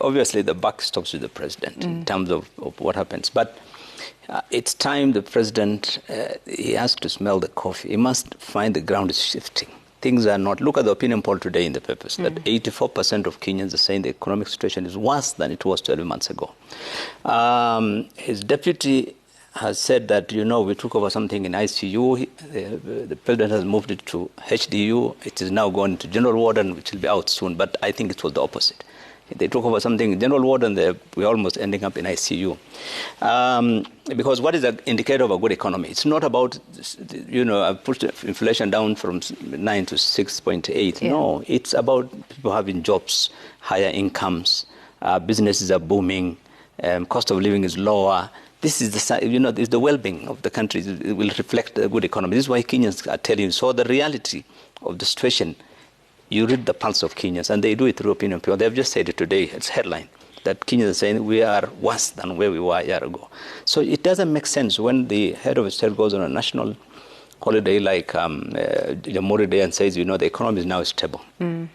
Obviously, the buck stops with the president in terms of what happens. But it's time the president, he has to smell the coffee. He must find the ground is shifting. Things are not. Look at the opinion poll today in the papers, that 84% of Kenyans are saying the economic situation is worse than it was 12 months ago. His deputy has said that, we took over something in ICU. The president has moved it to HDU. It is now going to general ward, which will be out soon. But I think it was the opposite. They took over something in general ward, and we're almost ending up in ICU. Because what is an indicator of a good economy? It's not about, I've pushed inflation down from 9 to 6.8. Yeah. No, it's about people having jobs, higher incomes, businesses are booming, cost of living is lower. This is the well-being of the country. It will reflect a good economy. This is why Kenyans are telling you. So the reality of the situation, you read the pulse of Kenyans, and they do it through opinion polls. They have just said it today. It's headline that Kenyans are saying we are worse than where we were a year ago. So it doesn't make sense when the head of state goes on a national holiday like Jamhuri Day and says, the economy is now stable. And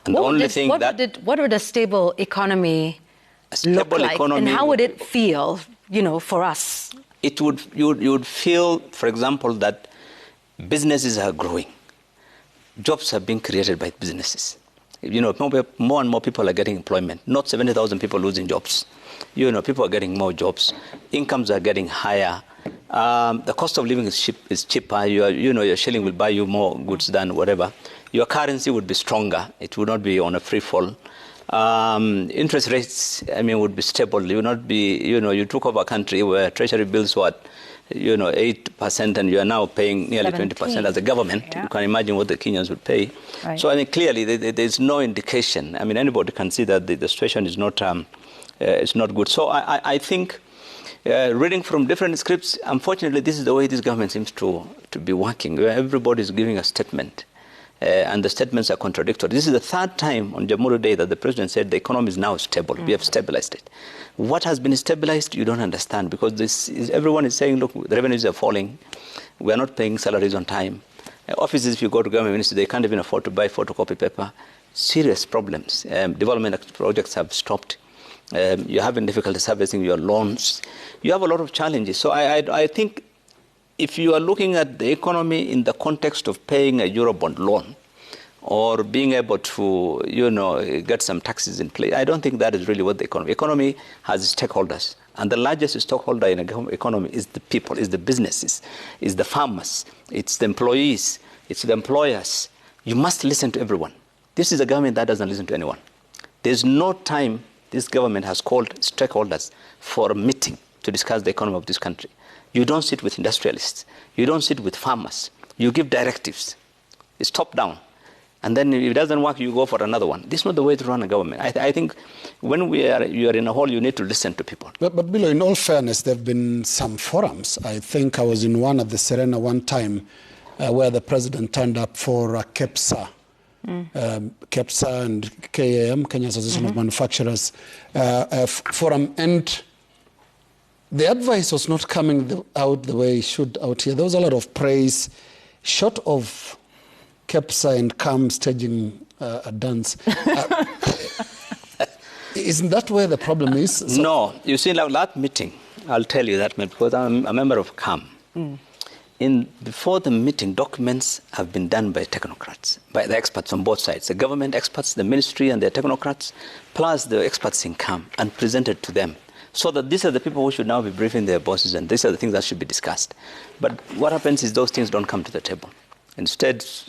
what would a stable economy look like, and how would it feel, for us? It would. You would feel, for example, that businesses are growing. Jobs have been created by businesses. More and more people are getting employment. Not 70,000 people losing jobs. People are getting more jobs. Incomes are getting higher. The cost of living is cheaper. Your shilling will buy you more goods than whatever. Your currency would be stronger. It would not be on a free fall. Interest rates, would be stable. You would not be, you took over a country where treasury bills were 8%, and you are now paying nearly 20% as a government. Yeah. You can imagine what the Kenyans would pay. Right. So clearly there's no indication. Anybody can see that the situation is not good. So I think reading from different scripts, unfortunately, this is the way this government seems to be working, where everybody is giving a statement. And the statements are contradictory. This is the third time on Jamhuri Day that the president said the economy is now stable. We have stabilized it. What has been stabilized, you don't understand, because everyone is saying, look, the revenues are falling. We are not paying salaries on time. Offices, if you go to government ministry, they can't even afford to buy photocopy paper. Serious problems. Development projects have stopped. You're having difficulty servicing your loans. You have a lot of challenges. So I think if you are looking at the economy in the context of paying a Eurobond loan or being able to, get some taxes in place, I don't think that is really what the economy has stakeholders. And the largest stakeholder in an economy is the people, is the businesses, is the farmers, it's the employees, it's the employers. You must listen to everyone. This is a government that doesn't listen to anyone. There's no time this government has called stakeholders for a meeting to discuss the economy of this country. You don't sit with industrialists. You don't sit with farmers. You give directives. It's top down. And then if it doesn't work, you go for another one. This is not the way to run a government. I think when you are in a hall, you need to listen to people. But Billow, in all fairness, there have been some forums. I think I was in one at the Serena one time where the president turned up for KEPSA. KEPSA and KAM, Kenya Association of Manufacturers forum. And the advice was not coming out the way it should out here. There was a lot of praise, short of KEPSA and KAM staging a dance. Isn't that where the problem is? So no. You see, that meeting, I'll tell you that, because I'm a member of KAM. Before the meeting, documents have been done by technocrats, by the experts on both sides, the government experts, the ministry and the technocrats, plus the experts in KAM, and presented to them. So that these are the people who should now be briefing their bosses, and these are the things that should be discussed. But what happens is those things don't come to the table. Instead, it's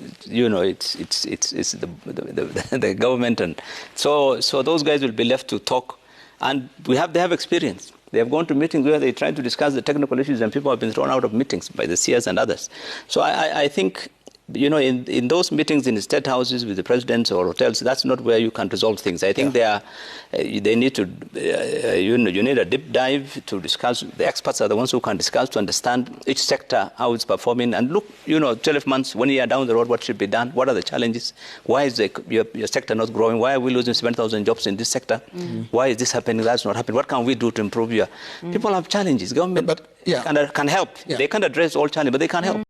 the government, and so those guys will be left to talk. And they have experience. They have gone to meetings where they try to discuss the technical issues, and people have been thrown out of meetings by the CS and others. So I think, in those meetings in state houses with the presidents or hotels, that's not where you can resolve things. I think they need to, you need a deep dive to discuss. The experts are the ones who can discuss to understand each sector, how it's performing, and look, 12 months, 1 year down the road, what should be done? What are the challenges? Why is your sector not growing? Why are we losing 7,000 jobs in this sector? Why is this happening? That's not happening. What can we do to improve your... People have challenges. Government can help. They can't address all challenges, but they can help.